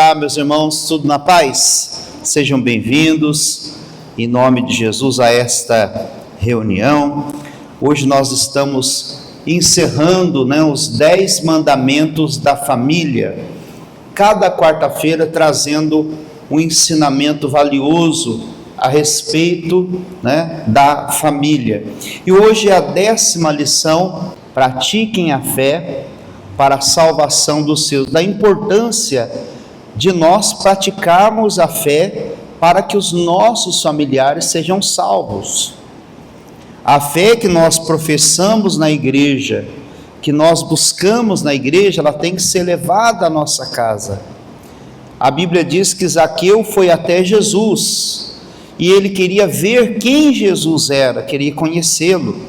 está, meus irmãos? Tudo na paz? Sejam bem-vindos, em nome de Jesus, a esta reunião. Hoje nós estamos encerrando, os 10 mandamentos da família. Cada quarta-feira trazendo um ensinamento valioso a respeito, da família. E hoje é a 10ª lição: pratiquem a fé para a salvação dos seus. Da importância de nós praticarmos a fé para que os nossos familiares sejam salvos. A fé que nós professamos na igreja, que nós buscamos na igreja, ela tem que ser levada à nossa casa. A Bíblia diz que Zaqueu foi até Jesus e ele queria ver quem Jesus era, queria conhecê-lo.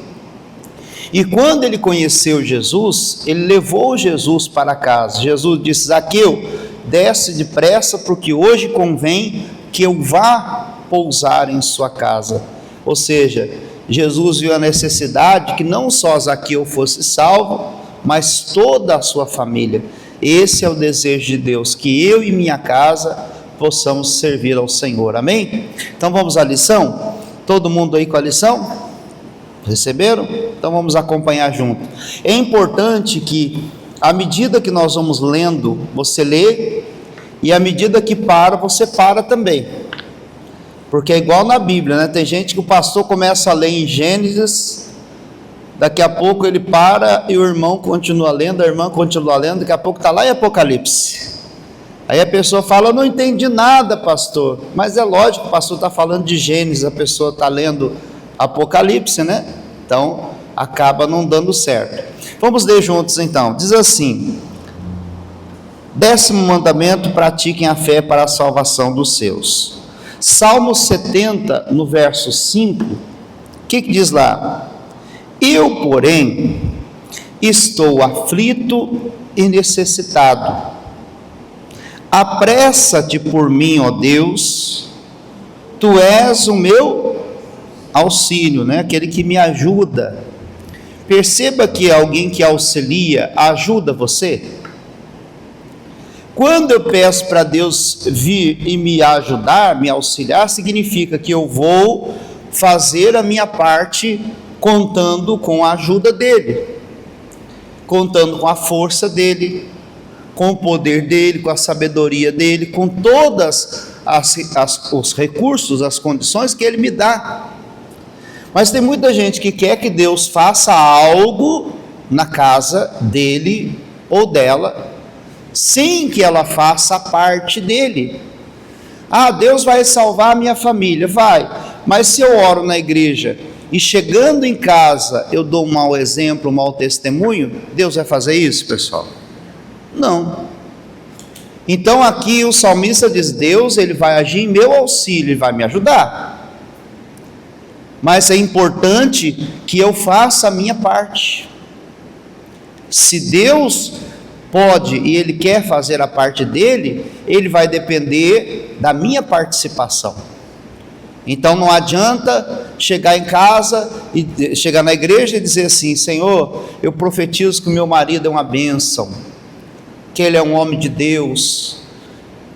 E quando ele conheceu Jesus, ele levou Jesus para casa. Jesus disse: Zaqueu, desce depressa, porque hoje convém que eu vá pousar em sua casa. Ou seja, Jesus viu a necessidade que não só Zaqueu fosse salvo, mas toda a sua família. Esse é o desejo de Deus, que eu e minha casa possamos servir ao Senhor. Amém? Então vamos à lição? Todo mundo aí com a lição? Receberam? Então vamos acompanhar junto. É importante que, à medida que nós vamos lendo, você lê, e à medida que para, você para também. Porque é igual na Bíblia, Tem gente que o pastor começa a ler em Gênesis, daqui a pouco ele para e o irmão continua lendo, a irmã continua lendo, daqui a pouco está lá em Apocalipse. Aí a pessoa fala: eu não entendi nada, pastor. Mas é lógico, o pastor está falando de Gênesis, a pessoa está lendo Apocalipse, Então acaba não dando certo. Vamos ler juntos então. Diz assim: 10º mandamento: pratiquem a fé para a salvação dos seus. Salmo 70, no verso 5, o que diz lá? Eu, porém, estou aflito e necessitado. Apressa-te por mim, ó Deus, tu és o meu auxílio, aquele que me ajuda. Perceba que alguém que auxilia ajuda você. Quando eu peço para Deus vir e me ajudar, me auxiliar, significa que eu vou fazer a minha parte contando com a ajuda dele, contando com a força dele, com o poder dele, com a sabedoria dele, com todas os recursos, as condições que ele me dá. Mas tem muita gente que quer que Deus faça algo na casa dele ou dela, sem que ela faça a parte dele. Deus vai salvar a minha família, vai, mas se eu oro na igreja e chegando em casa eu dou um mau exemplo, um mau testemunho, Deus vai fazer isso, pessoal? Não. Então aqui o salmista diz: Deus, ele vai agir em meu auxílio, ele vai me ajudar. Mas é importante que eu faça a minha parte. Se Deus pode e Ele quer fazer a parte dele, Ele vai depender da minha participação. Então não adianta chegar em casa, e chegar na igreja e dizer assim: Senhor, eu profetizo que o meu marido é uma bênção, que ele é um homem de Deus,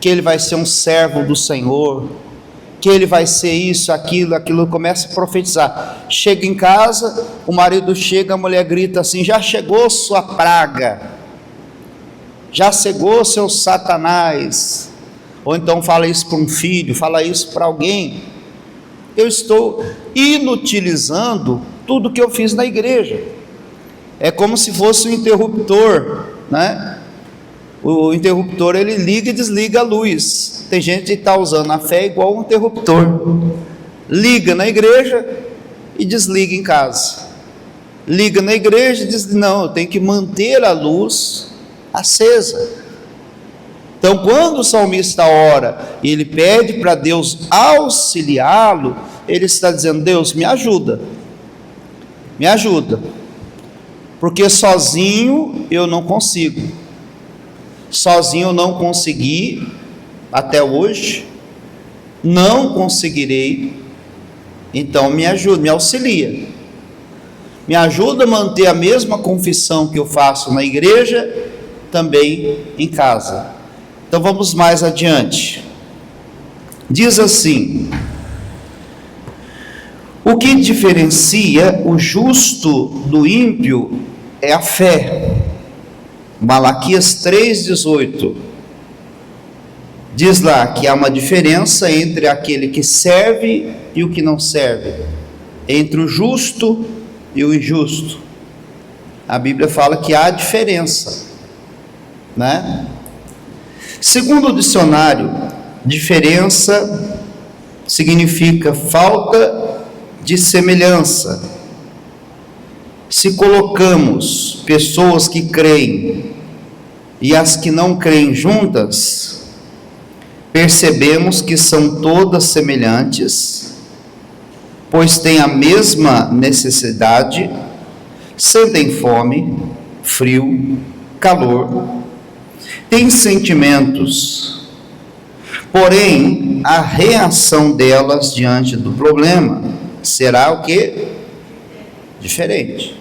que ele vai ser um servo do Senhor, que ele vai ser isso, aquilo, começa a profetizar. Chega em casa, o marido chega, a mulher grita assim: já chegou sua praga, já chegou seu Satanás. Ou então fala isso para um filho, fala isso para alguém. Eu estou inutilizando tudo que eu fiz na igreja. É como se fosse um interruptor, O interruptor, ele liga e desliga a luz. Tem gente que está usando a fé igual um interruptor: liga na igreja e desliga em casa, liga na igreja e diz: não, eu tenho que manter a luz acesa. Então quando o salmista ora e ele pede para Deus auxiliá-lo, ele está dizendo: Deus, me ajuda, porque sozinho eu não consigo. Sozinho eu não consegui até hoje, não conseguirei. Então me ajuda, me auxilia, me ajuda a manter a mesma confissão que eu faço na igreja, também em casa. Então vamos mais adiante. Diz assim: o que diferencia o justo do ímpio é a fé. Malaquias 3,18 diz lá que há uma diferença entre aquele que serve e o que não serve, entre o justo e o injusto. A Bíblia fala que há diferença, né? Segundo o dicionário, diferença significa falta de semelhança. Se colocamos pessoas que creem e as que não creem juntas, percebemos que são todas semelhantes, pois têm a mesma necessidade, sentem fome, frio, calor, têm sentimentos, porém a reação delas diante do problema será o quê? Diferente.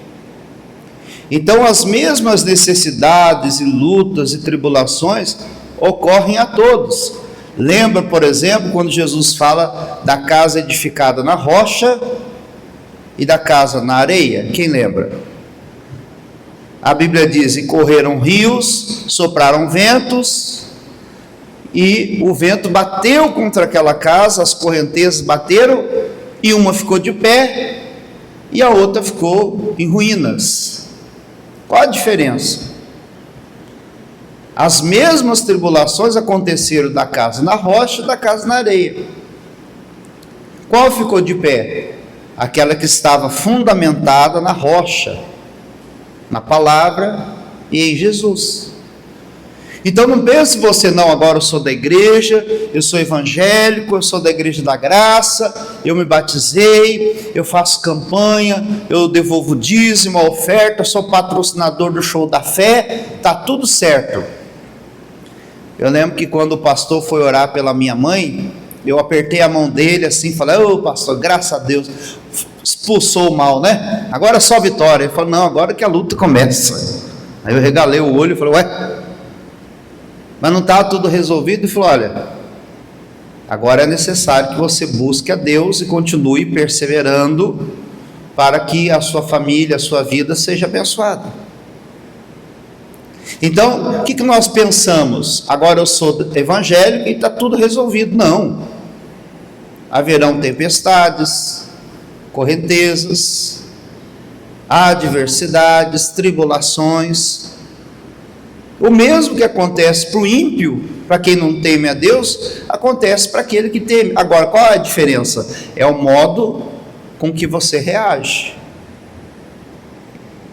Então as mesmas necessidades e lutas e tribulações ocorrem a todos. Lembra, por exemplo, quando Jesus fala da casa edificada na rocha e da casa na areia? Quem lembra? A Bíblia diz: e correram rios, sopraram ventos, e o vento bateu contra aquela casa, as correntezas bateram, e uma ficou de pé, e a outra ficou em ruínas. Qual a diferença? As mesmas tribulações aconteceram da casa na rocha e da casa na areia. Qual ficou de pé? Aquela que estava fundamentada na rocha, na palavra e em Jesus. Então não pense você, não, agora eu sou da igreja, eu sou evangélico, eu sou da igreja da graça, eu me batizei, eu faço campanha, eu devolvo dízimo, a oferta, sou patrocinador do show da fé, está tudo certo. Eu lembro que quando o pastor foi orar pela minha mãe, eu apertei a mão dele assim, falei: ô pastor, graças a Deus, expulsou o mal, né? Agora é só vitória. Ele falou: não, agora que a luta começa. Aí eu regalei o olho e falei: ué, mas não estava tudo resolvido? E falou: olha, agora é necessário que você busque a Deus e continue perseverando para que a sua família, a sua vida seja abençoada. Então, o que nós pensamos? Agora eu sou evangélico e está tudo resolvido. Não. Haverão tempestades, correntezas, adversidades, tribulações. O mesmo que acontece para o ímpio, para quem não teme a Deus, acontece para aquele que teme. Agora, qual é a diferença? É o modo com que você reage.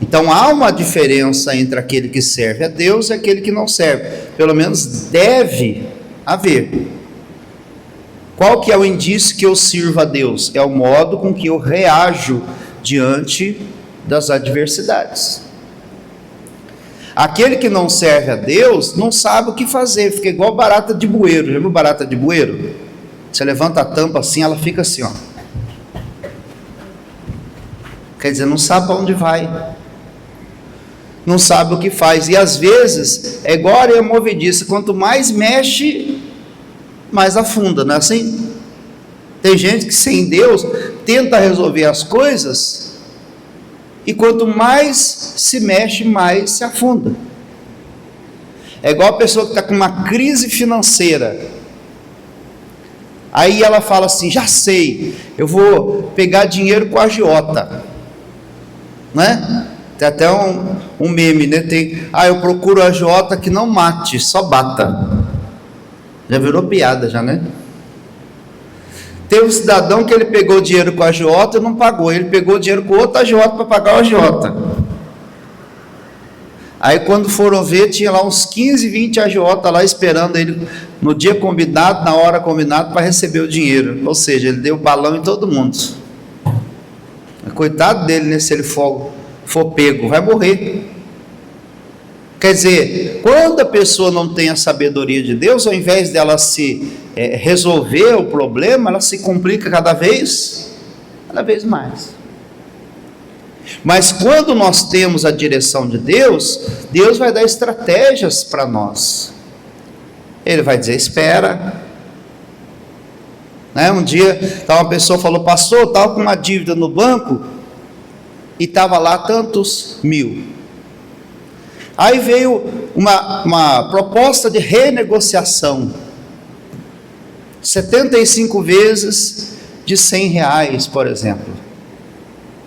Então há uma diferença entre aquele que serve a Deus e aquele que não serve. Pelo menos deve haver. Qual que é o indício que eu sirvo a Deus? É o modo com que eu reajo diante das adversidades. Aquele que não serve a Deus não sabe o que fazer, fica igual barata de bueiro. Já viu barata de bueiro? Você levanta a tampa assim, ela fica assim, ó. Quer dizer, não sabe para onde vai, não sabe o que faz. E às vezes é igual a areia movediça: quanto mais mexe, mais afunda, não é assim? Tem gente que sem Deus tenta resolver as coisas, e quanto mais se mexe, mais se afunda. É igual a pessoa que está com uma crise financeira. Aí ela fala assim: já sei, eu vou pegar dinheiro com a agiota, né? Tem até um meme, né? Eu procuro a agiota que não mate, só bata. Já virou piada já, né? Tem um cidadão que ele pegou dinheiro com a agiota e não pagou. Ele pegou dinheiro com outra agiota para pagar o agiota. Aí quando foram ver, tinha lá uns 15, 20 agiotas lá esperando ele no dia combinado, na hora combinada, para receber o dinheiro. Ou seja, ele deu balão em todo mundo. Coitado dele, né? Se ele for pego, vai morrer. Quer dizer, quando a pessoa não tem a sabedoria de Deus, ao invés dela se resolver o problema, ela se complica cada vez mais. Mas quando nós temos a direção de Deus, Deus vai dar estratégias para nós. Ele vai dizer: espera. Né? Um dia uma pessoa falou: pastor, eu estava com uma dívida no banco e estava lá tantos mil. Aí veio uma proposta de renegociação, 75 vezes de R$100, por exemplo.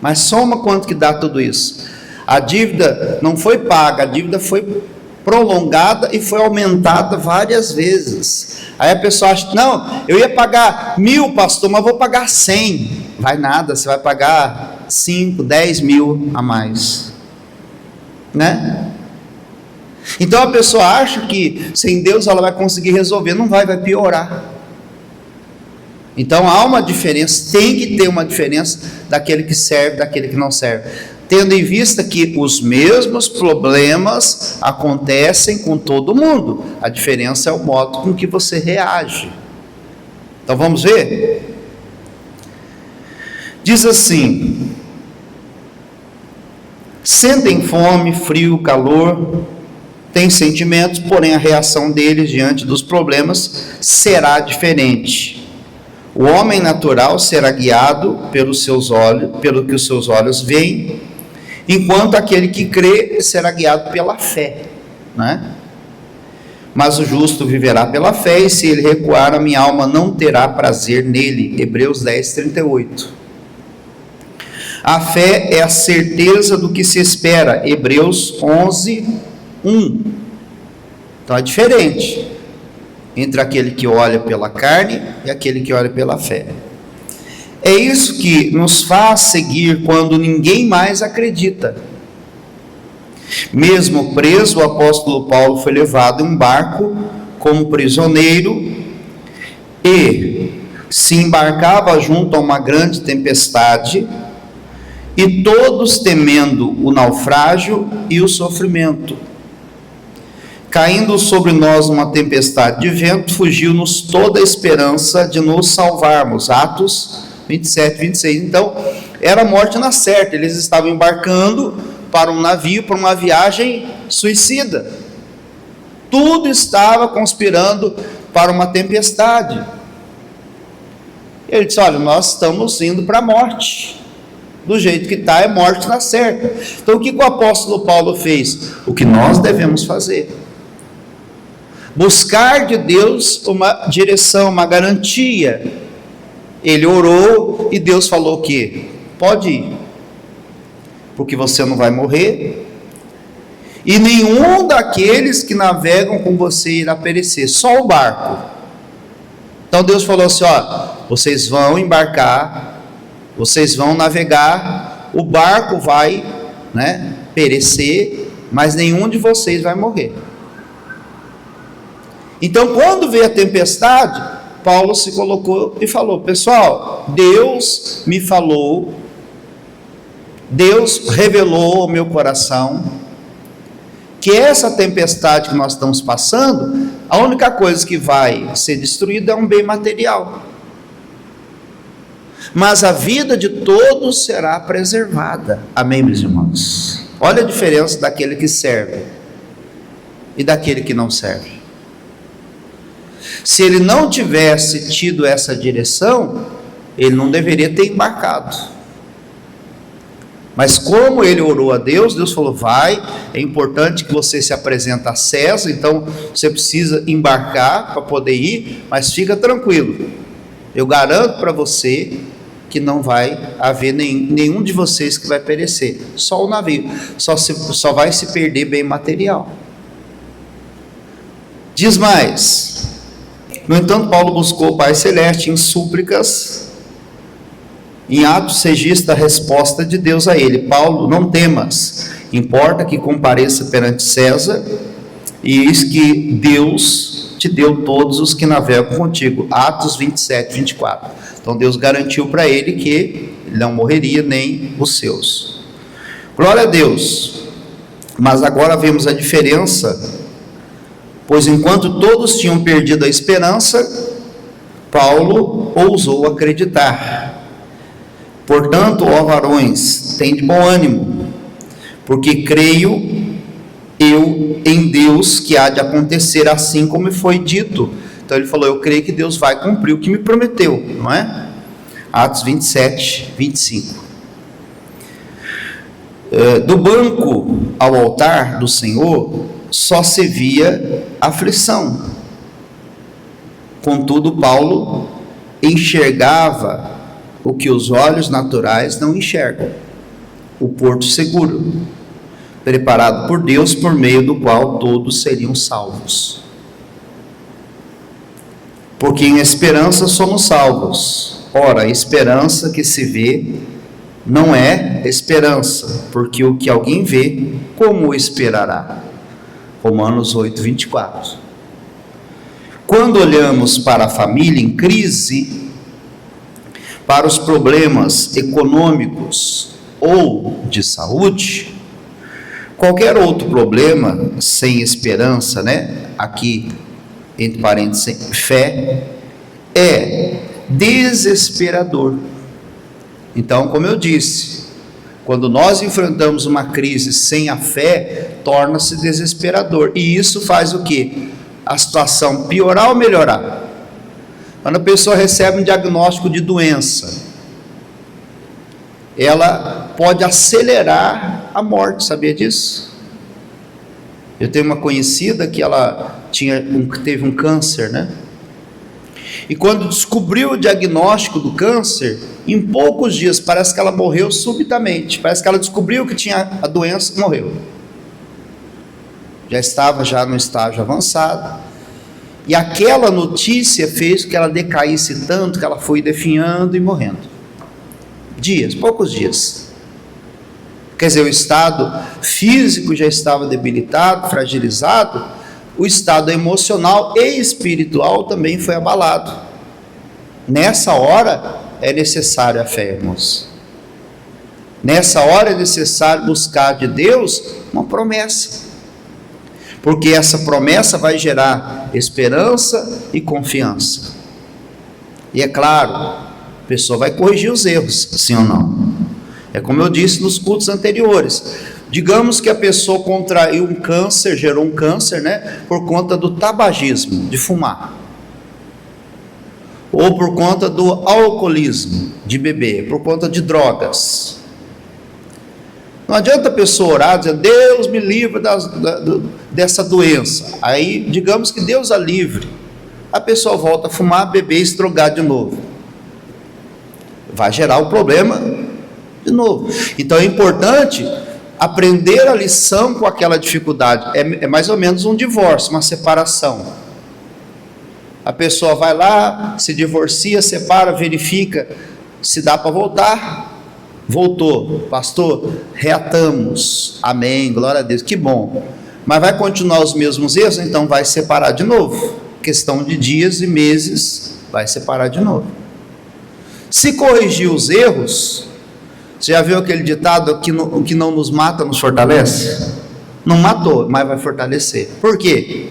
Mas soma quanto que dá tudo isso. A dívida não foi paga, a dívida foi prolongada e foi aumentada várias vezes. Aí a pessoa acha: não, eu ia pagar 1.000, pastor, mas vou pagar 100. Vai nada, você vai pagar 5, 10 mil a mais, né? Então a pessoa acha que sem Deus ela vai conseguir resolver. Não vai piorar. Então há uma diferença, tem que ter uma diferença daquele que serve, daquele que não serve, tendo em vista que os mesmos problemas acontecem com todo mundo. A diferença é o modo com que você reage. Então vamos ver? Diz assim: sentem fome, frio, calor, têm sentimentos, porém a reação deles diante dos problemas será diferente. O homem natural será guiado pelos seus olhos, pelo que os seus olhos veem, enquanto aquele que crê será guiado pela fé, né? Mas o justo viverá pela fé, e se ele recuar, a minha alma não terá prazer nele. Hebreus 10, 38. A fé é a certeza do que se espera. Hebreus 11, 1. Então é diferente entre aquele que olha pela carne e aquele que olha pela fé. É isso que nos faz seguir quando ninguém mais acredita. Mesmo preso, o apóstolo Paulo foi levado em um barco como prisioneiro e se embarcava junto a uma grande tempestade, e todos temendo o naufrágio e o sofrimento. Caindo sobre nós uma tempestade de vento, fugiu-nos toda a esperança de nos salvarmos. Atos 27, 26. Então, era a morte na certa. Eles estavam embarcando para um navio, para uma viagem suicida. Tudo estava conspirando para uma tempestade. Ele disse: olha, nós estamos indo para a morte. Do jeito que está, é morte na certa. Então, o que o apóstolo Paulo fez? O que nós devemos fazer: buscar de Deus uma direção, uma garantia. Ele orou e Deus falou que pode ir, porque você não vai morrer, e nenhum daqueles que navegam com você irá perecer, só o barco. Então Deus falou assim: ó, vocês vão embarcar, vocês vão navegar, o barco vai, né, perecer, mas nenhum de vocês vai morrer. Então, quando veio a tempestade, Paulo se colocou e falou: pessoal, Deus me falou, Deus revelou ao meu coração que essa tempestade que nós estamos passando, a única coisa que vai ser destruída é um bem material, mas a vida de todos será preservada. Amém, meus irmãos? Olha a diferença daquele que serve e daquele que não serve. Se ele não tivesse tido essa direção, ele não deveria ter embarcado. Mas como ele orou a Deus, Deus falou: vai, é importante que você se apresente a César, então você precisa embarcar para poder ir, mas fica tranquilo, eu garanto para você que não vai haver nenhum de vocês que vai perecer, só o navio, só vai se perder bem material. Diz mais: no entanto, Paulo buscou o Pai Celeste em súplicas. Em Atos registra a resposta de Deus a ele: Paulo, não temas, importa que compareça perante César, e eis que Deus te deu todos os que navegam contigo. Atos 27, 24. Então Deus garantiu para ele que ele não morreria, nem os seus. Glória a Deus. Mas agora vemos a diferença, pois enquanto todos tinham perdido a esperança, Paulo ousou acreditar. Portanto, ó varões, tende bom ânimo, porque creio eu em Deus que há de acontecer assim como foi dito. Então ele falou, eu creio que Deus vai cumprir o que me prometeu, não é? Atos 27, 25. Do banco ao altar do Senhor só se via aflição. Contudo, Paulo enxergava o que os olhos naturais não enxergam, o porto seguro, preparado por Deus, por meio do qual todos seriam salvos. Porque em esperança somos salvos. Ora, a esperança que se vê não é esperança, porque o que alguém vê, como o esperará? Romanos 8, 24. Quando olhamos para a família em crise, para os problemas econômicos ou de saúde, qualquer outro problema sem esperança, né? Aqui, entre parênteses, fé, é desesperador. Então, como eu disse, quando nós enfrentamos uma crise sem a fé, torna-se desesperador. E isso faz o quê? A situação piorar ou melhorar? Quando a pessoa recebe um diagnóstico de doença, ela pode acelerar a morte, sabia disso? Eu tenho uma conhecida que ela teve um câncer, né? E quando descobriu o diagnóstico do câncer, em poucos dias, parece que ela morreu subitamente. Parece que ela descobriu que tinha a doença e morreu. Já estava no estágio avançado. E aquela notícia fez com que ela decaísse tanto que ela foi definhando e morrendo. Poucos dias. Quer dizer, o estado físico já estava debilitado, fragilizado, o estado emocional e espiritual também foi abalado. Nessa hora é necessário a fé, irmãos. Nessa hora é necessário buscar de Deus uma promessa, porque essa promessa vai gerar esperança e confiança. E é claro, a pessoa vai corrigir os erros, sim ou não? É como eu disse nos cultos anteriores. Digamos que a pessoa contraiu um câncer, gerou um câncer, né, por conta do tabagismo, de fumar, ou por conta do alcoolismo, de beber, por conta de drogas. Não adianta a pessoa orar dizendo, Deus me livre dessa doença. Aí, digamos que Deus a livre, a pessoa volta a fumar, beber e se drogar de novo. Vai gerar o problema de novo. Então é importante aprender a lição com aquela dificuldade. É mais ou menos um divórcio, uma separação. A pessoa vai lá, se divorcia, separa, verifica se dá para voltar. Voltou, pastor, reatamos, amém, glória a Deus, que bom. Mas vai continuar os mesmos erros, então vai separar de novo. Questão de dias e meses, vai separar de novo. Se corrigir os erros, você já viu aquele ditado que o que não nos mata nos fortalece? Não matou, mas vai fortalecer. Por quê?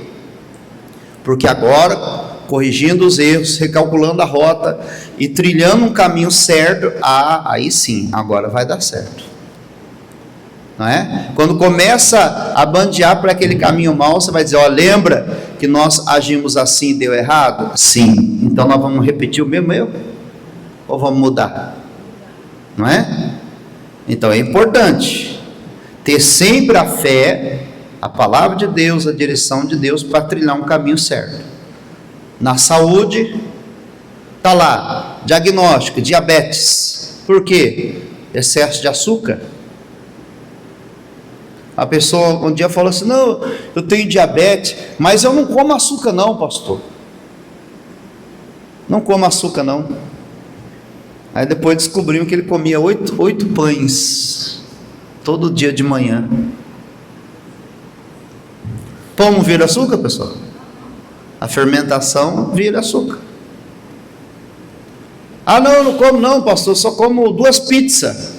Porque agora, corrigindo os erros, recalculando a rota e trilhando um caminho certo, aí sim, agora vai dar certo. Não é? Quando começa a bandear para aquele caminho mau, você vai dizer, lembra que nós agimos assim e deu errado? Sim, então nós vamos repetir o mesmo erro? Ou vamos mudar? Não é? Então é importante ter sempre a fé, a palavra de Deus, a direção de Deus para trilhar um caminho certo. Na saúde, está lá, diagnóstico, diabetes. Por quê? Excesso de açúcar. A pessoa um dia falou assim, não, eu tenho diabetes, mas eu não como açúcar não, pastor. Não como açúcar não. Aí depois descobriu que ele comia 8 pães, todo dia de manhã. Pão não vira açúcar, pessoal? A fermentação vira açúcar. Não, eu não como não, pastor, só como 2 pizzas.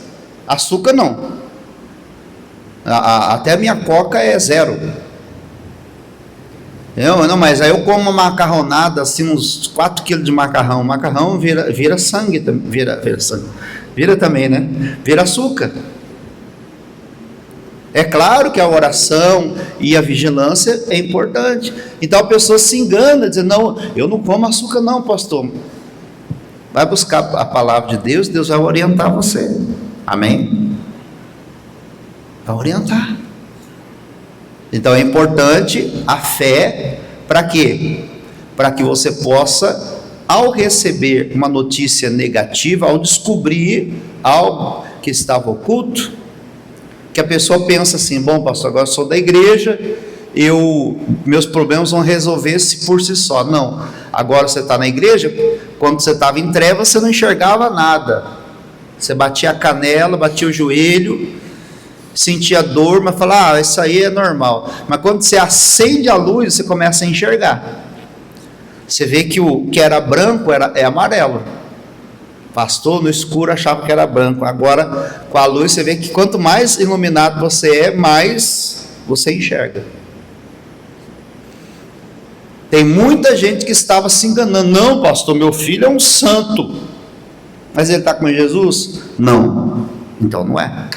Açúcar não. Até a minha coca é 0. Não, mas aí eu como uma macarronada, assim, uns 4 quilos de macarrão. O macarrão vira sangue, vira sangue. Vira também, né? Vira açúcar. É claro que a oração e a vigilância é importante. Então a pessoa se engana, dizendo, não, eu não como açúcar não, pastor. Vai buscar a palavra de Deus, Deus vai orientar você. Amém? Vai orientar. Então é importante a fé, para quê? Para que você possa, ao receber uma notícia negativa, ao descobrir algo que estava oculto, que a pessoa pensa assim, bom pastor, agora eu sou da igreja, meus problemas vão resolver-se por si só. Não, agora você está na igreja, quando você estava em trevas, você não enxergava nada, você batia a canela, batia o joelho, sentia dor, mas falava, isso aí é normal. Mas quando você acende a luz, você começa a enxergar, você vê que o que era branco é amarelo. Pastor, no escuro achava que era branco, agora com a luz você vê que quanto mais iluminado você é, mais você enxerga. Tem muita gente que estava se enganando, não pastor, meu filho é um santo, mas ele está com Jesus? Não, então não é.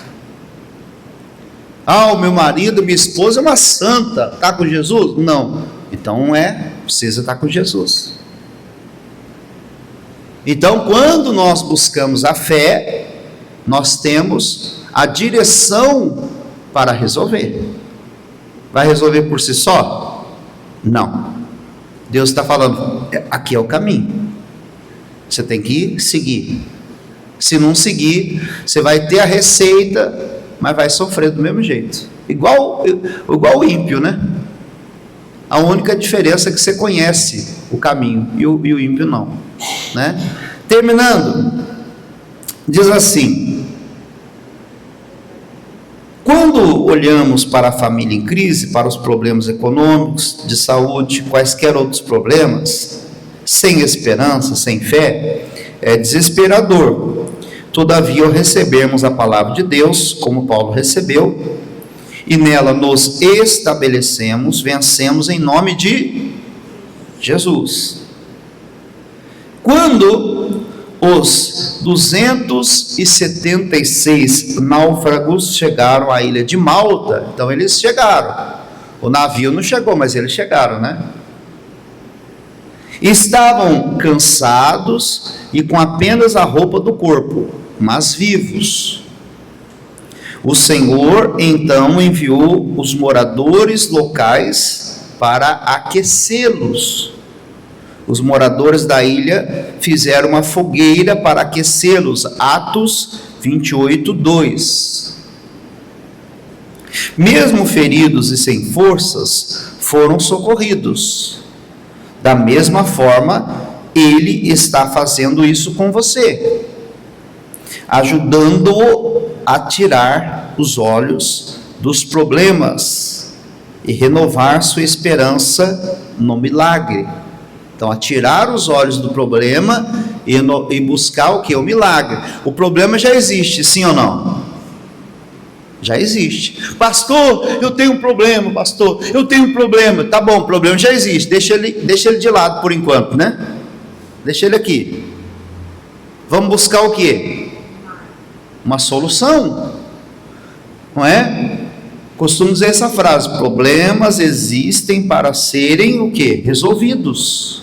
Ah, o meu marido, minha esposa é uma santa, está com Jesus? Não, então não é, precisa estar com Jesus. Então, quando nós buscamos a fé, nós temos a direção para resolver. Vai resolver por si só? Não. Deus está falando, aqui é o caminho. Você tem que seguir. Se não seguir, você vai ter a receita, mas vai sofrer do mesmo jeito. Igual o ímpio, né? A única diferença é que você conhece o caminho e o ímpio não, né? Terminando, diz assim: quando olhamos para a família em crise, para os problemas econômicos, de saúde, quaisquer outros problemas, sem esperança, sem fé, é desesperador. Todavia, ao recebermos a palavra de Deus, como Paulo recebeu, e nela nos estabelecemos, vencemos em nome de Jesus. Quando os 276 náufragos chegaram à ilha de Malta, então eles chegaram, o navio não chegou, mas eles chegaram, né? Estavam cansados e com apenas a roupa do corpo, mas vivos. O Senhor então enviou os moradores locais para aquecê-los. Os moradores da ilha fizeram uma fogueira para aquecê-los. Atos 28:2. Mesmo feridos e sem forças, foram socorridos. Da mesma forma, Ele está fazendo isso com você, ajudando-o a tirar os olhos dos problemas e renovar sua esperança no milagre. Então, a tirar os olhos do problema e buscar o que? O milagre. O problema já existe, sim ou não? Já existe. Pastor, eu tenho um problema, pastor, eu tenho um problema. Tá bom, o problema já existe, deixa ele de lado por enquanto, né? Deixa ele aqui. Vamos buscar o que? Uma solução, não é? Costumo dizer essa frase: problemas existem para serem o que? Resolvidos.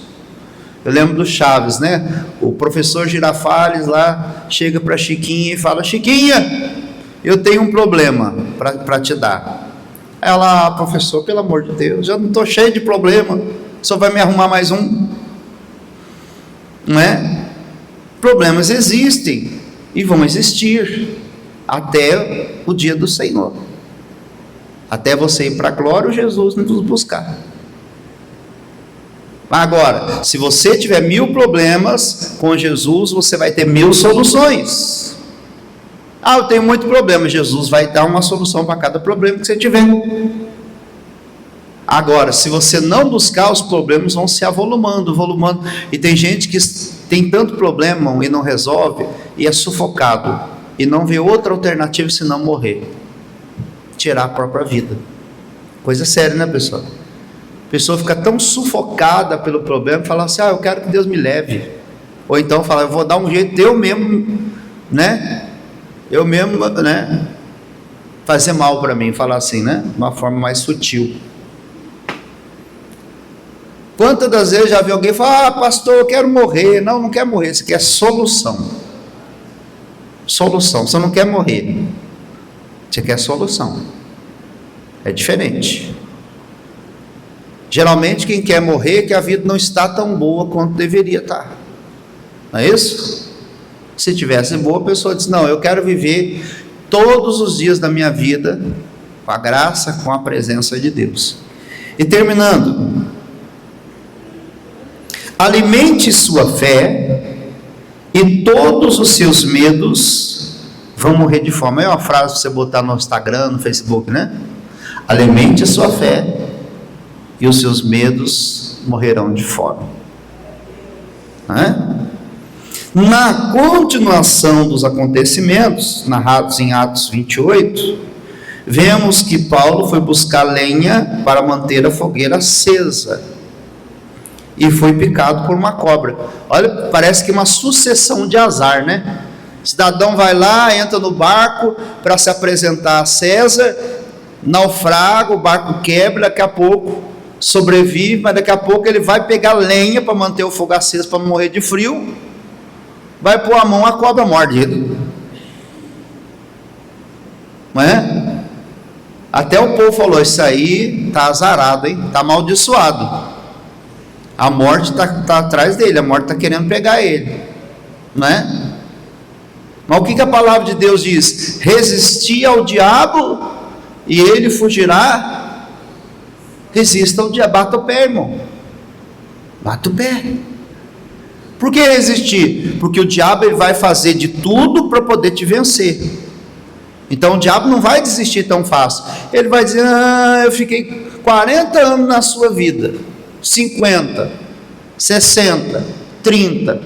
Eu lembro do Chaves, né? O professor Girafales lá chega para Chiquinha e fala: Chiquinha, eu tenho um problema para te dar. Ela: professor, pelo amor de Deus, já não estou cheio de problema, só vai me arrumar mais um, não é? Problemas existem e vão existir até o dia do Senhor, até você ir para a glória, Jesus nos buscar. Agora, se você tiver 1000 problemas, com Jesus você vai ter 1000 soluções. Ah, eu tenho muito problema, Jesus vai dar uma solução para cada problema que você tiver. Agora, se você não buscar, os problemas vão se avolumando, e tem gente que tem tanto problema e não resolve, e é sufocado, e não vê outra alternativa senão morrer, tirar a própria vida. Coisa séria, né, pessoal? A pessoa fica tão sufocada pelo problema, fala assim: eu quero que Deus me leve. Ou então fala: eu vou dar um jeito, eu mesmo, né? fazer mal para mim, falar assim, né? De uma forma mais sutil. Quantas das vezes já vi alguém falar: pastor, eu quero morrer. Não, não quer morrer, você quer solução. Solução, você não quer morrer, você quer solução. É diferente. Geralmente quem quer morrer é que a vida não está tão boa quanto deveria estar. Não é isso? Se tivesse boa, a pessoa diz: não, eu quero viver todos os dias da minha vida com a graça, com a presença de Deus. E terminando: alimente sua fé e todos os seus medos vão morrer de fome. É uma frase para você botar no Instagram, no Facebook, né? Alimente sua fé e os seus medos morrerão de fome. Não é? Na continuação dos acontecimentos narrados em Atos 28, vemos que Paulo foi buscar lenha para manter a fogueira acesa e foi picado por uma cobra. Olha, parece que uma sucessão de azar, né? O cidadão vai lá, entra no barco para se apresentar a César, naufraga, o barco quebra, daqui a pouco sobrevive, mas daqui a pouco ele vai pegar lenha para manter o fogo aceso, para não morrer de frio, vai pôr a mão, a cobra morde ele. Não é? Até o povo falou: isso aí está azarado, hein? Está amaldiçoado. A morte está atrás dele, a morte está querendo pegar ele, não é? Mas o que a palavra de Deus diz? Resistir ao diabo e ele fugirá. Resista ao diabo. Bata o pé, irmão, bata o pé. Por que resistir? Porque o diabo ele vai fazer de tudo para poder te vencer. Então o diabo não vai desistir tão fácil. Ele vai dizer: eu fiquei 40 anos na sua vida, 50, 60, 30,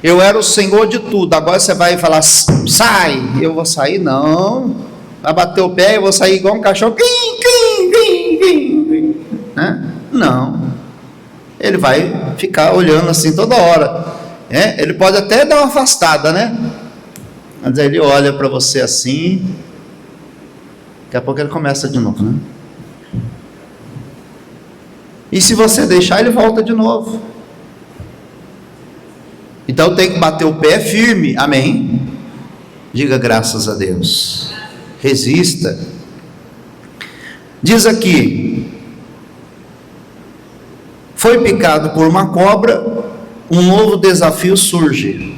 eu era o senhor de tudo, agora você vai falar: sai. Eu vou sair? Não. Vai bater o pé, eu vou sair igual um cachorro, né? Não. Ele vai ficar olhando assim toda hora, ele pode até dar uma afastada, né? Mas aí ele olha para você assim, daqui a pouco ele começa de novo, né? E se você deixar, ele volta de novo. Então tem que bater o pé firme, amém? Diga graças a Deus. Resista. Diz aqui: foi picado por uma cobra, um novo desafio surge.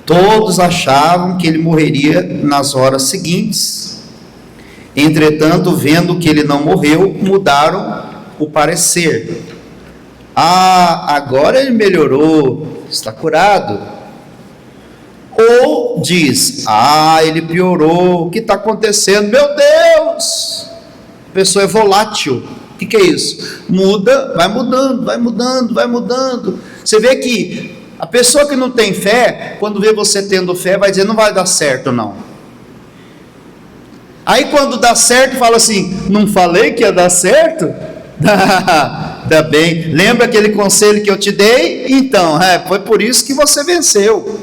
Todos achavam que ele morreria nas horas seguintes. Entretanto, vendo que ele não morreu, mudaram o parecer. Agora ele melhorou, está curado. Ou diz: ele piorou, o que está acontecendo? Meu Deus! A pessoa é volátil. O que é isso? Muda, vai mudando, vai mudando, vai mudando. Você vê que a pessoa que não tem fé, quando vê você tendo fé, vai dizer: não vai dar certo não. Aí quando dá certo, fala assim: não falei que ia dar certo? Tá bem, lembra aquele conselho que eu te dei? Então, foi por isso que você venceu.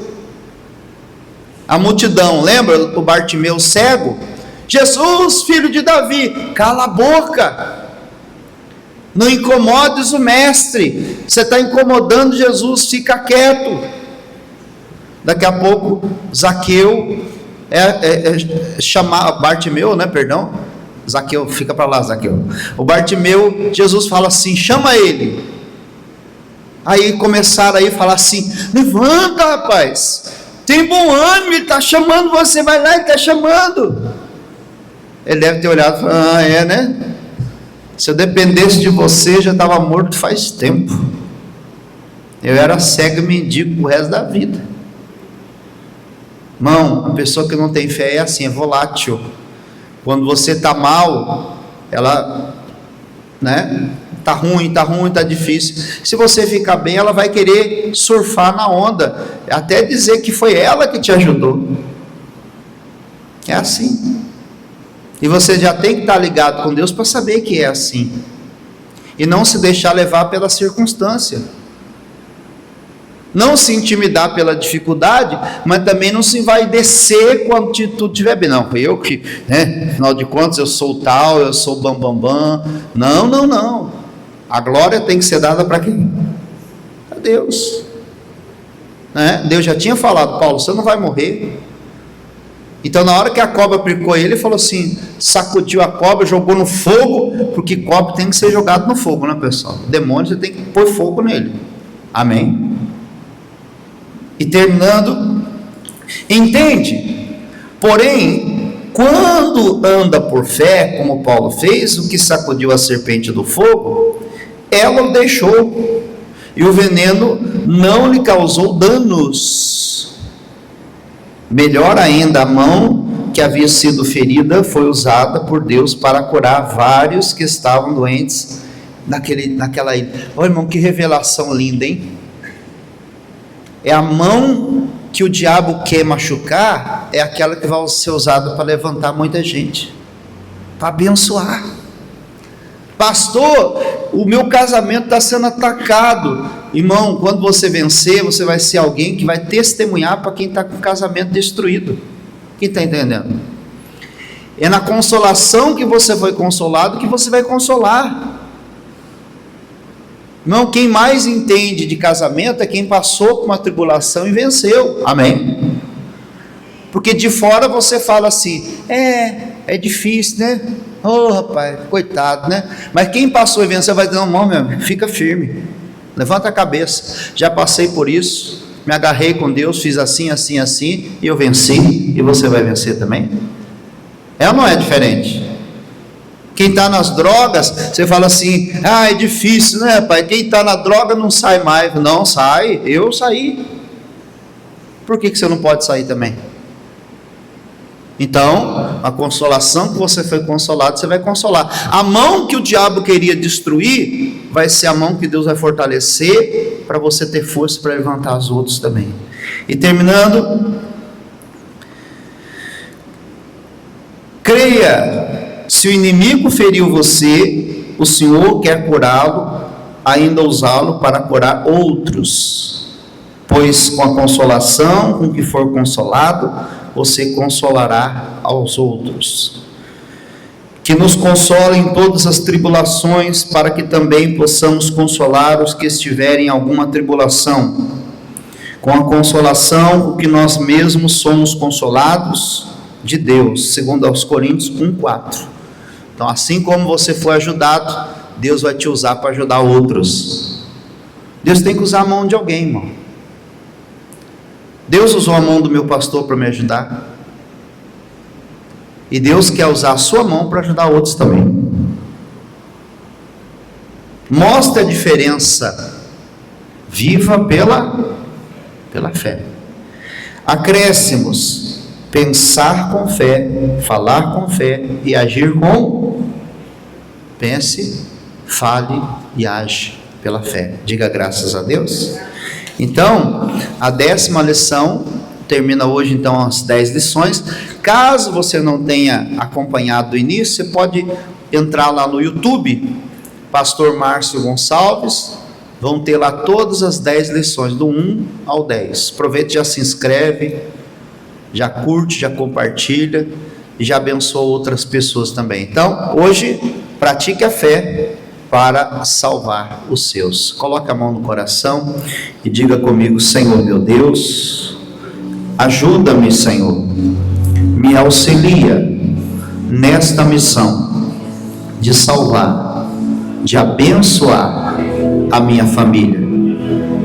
A multidão, lembra o Bartimeu cego? Jesus, filho de Davi, cala a boca, não incomodes o mestre, você está incomodando Jesus, fica quieto. Daqui a pouco Zaqueu chamar Bartimeu, né, perdão, Zaqueu, fica para lá, Zaqueu. O Bartimeu, Jesus fala assim: chama ele. Aí começaram a falar assim: levanta, rapaz, tem bom ânimo, ele está chamando você, vai lá, ele está chamando. Ele deve ter olhado e falado: né? Se eu dependesse de você, já estava morto faz tempo. Eu era cego e mendigo o resto da vida. Irmão, a pessoa que não tem fé é assim, é volátil. Quando você está mal, ela, né? Está ruim, está difícil. Se você ficar bem, ela vai querer surfar na onda, até dizer que foi ela que te ajudou. É assim. E você já tem que estar ligado com Deus para saber que é assim. E não se deixar levar pela circunstância. não se intimidar pela dificuldade, mas também não se vai descer quando tudo estiver bem. Não, eu que, né, afinal de contas, eu sou tal, eu sou bambambam. Não. A glória tem que ser dada para quem? A Deus. Né? Deus já tinha falado, Paulo, você não vai morrer. Então, na hora que a cobra picou ele falou assim, sacudiu a cobra, jogou no fogo, porque cobra tem que ser jogado no fogo, né, pessoal? O demônio, você tem que pôr fogo nele. Amém? E terminando, entende? Porém, quando anda por fé, como Paulo fez, o que sacudiu a serpente do fogo, ela o deixou, e o veneno não lhe causou danos. Melhor ainda, a mão que havia sido ferida foi usada por Deus para curar vários que estavam doentes naquela ilha. Olha, irmão, que revelação linda, hein? É a mão que o diabo quer machucar, é aquela que vai ser usada para levantar muita gente, para abençoar. Pastor, o meu casamento está sendo atacado. Irmão, quando você vencer, você vai ser alguém que vai testemunhar para quem está com o casamento destruído. Quem está entendendo? É na consolação que você foi consolado que você vai consolar. Irmão, quem mais entende de casamento é quem passou por uma tribulação e venceu. Amém? Porque de fora você fala assim, é difícil, né? Oh, rapaz, coitado, né? Mas quem passou e venceu vai dizer, não, meu amigo, fica firme, levanta a cabeça, já passei por isso, me agarrei com Deus, fiz assim, e eu venci, e você vai vencer também? É ou não é diferente? Quem está nas drogas, você fala assim, é difícil, né, pai? Quem está na droga não sai mais. Não sai, eu saí. Por que você não pode sair também? Então, a consolação que você foi consolado, você vai consolar. A mão que o diabo queria destruir, vai ser a mão que Deus vai fortalecer, para você ter força para levantar os outros também. E terminando, creia, se o inimigo feriu você, o Senhor quer curá-lo, ainda usá-lo para curar outros, pois com a consolação com que for consolado, você consolará aos outros. Que nos console em todas as tribulações, para que também possamos consolar os que estiverem em alguma tribulação, com a consolação com que nós mesmos somos consolados de Deus, segundo aos Coríntios 1:4. Então, assim como você foi ajudado, Deus vai te usar para ajudar outros. Deus tem que usar a mão de alguém, irmão. Deus usou a mão do meu pastor para me ajudar, e Deus quer usar a sua mão para ajudar outros também. Mostre a diferença, viva pela fé. Acréscimos: pensar com fé, falar com fé e agir com. Pense, fale e age pela fé. Diga graças a Deus. Então, a 10ª lição termina hoje, então, as 10 lições. Caso você não tenha acompanhado o início, você pode entrar lá no YouTube, Pastor Márcio Gonçalves, vão ter lá todas as 10 lições, do 1 ao 10. Aproveite, já se inscreve, já curte, já compartilha, e já abençoa outras pessoas também. Então, hoje, pratique a fé para salvar os seus. Coloque a mão no coração e diga comigo: Senhor meu Deus, ajuda-me, Senhor, me auxilia nesta missão de salvar, de abençoar a minha família.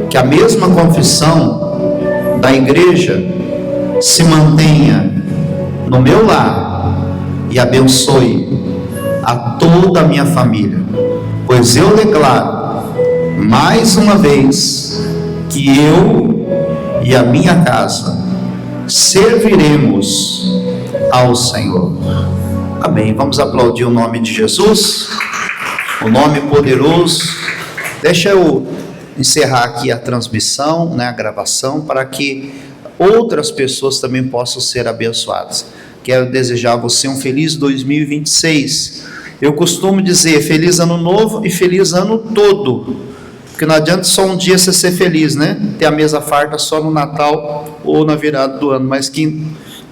Que a mesma confissão da igreja se mantenha no meu lar e abençoe a toda a minha família. Pois eu declaro, mais uma vez, que eu e a minha casa serviremos ao Senhor. Amém. Vamos aplaudir o nome de Jesus, o nome poderoso. Deixa eu encerrar aqui a transmissão, a gravação, para que outras pessoas também possam ser abençoadas. Quero desejar a você um feliz 2026. Eu costumo dizer feliz ano novo e feliz ano todo, Porque não adianta só um dia você ser feliz, né? Ter a mesa farta só no Natal ou na virada do ano, mas que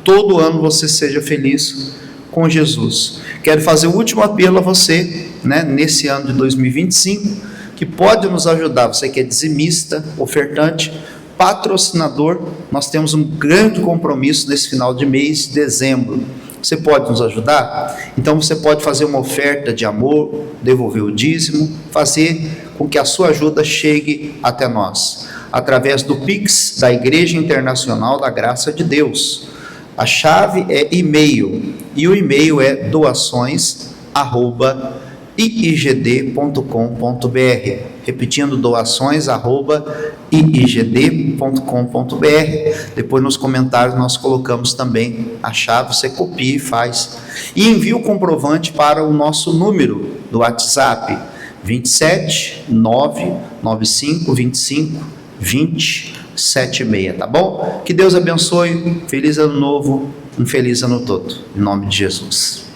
todo ano você seja feliz com Jesus. Quero fazer o último apelo a você, né, nesse ano de 2025, que pode nos ajudar. Você que é dizimista, ofertante, patrocinador, nós temos um grande compromisso nesse final de mês, dezembro. Você pode nos ajudar? Então você pode fazer uma oferta de amor, devolver o dízimo, fazer com que a sua ajuda chegue até nós, através do Pix da Igreja Internacional da Graça de Deus. A chave é e-mail, e o e-mail é doações@iigd.com.br. Repetindo, doações@iigd.com.br. Depois nos comentários nós colocamos também a chave, você copia e faz. E envia o comprovante para o nosso número do WhatsApp, 27 995 25 20 76, tá bom? Que Deus abençoe, feliz ano novo, um feliz ano todo, em nome de Jesus.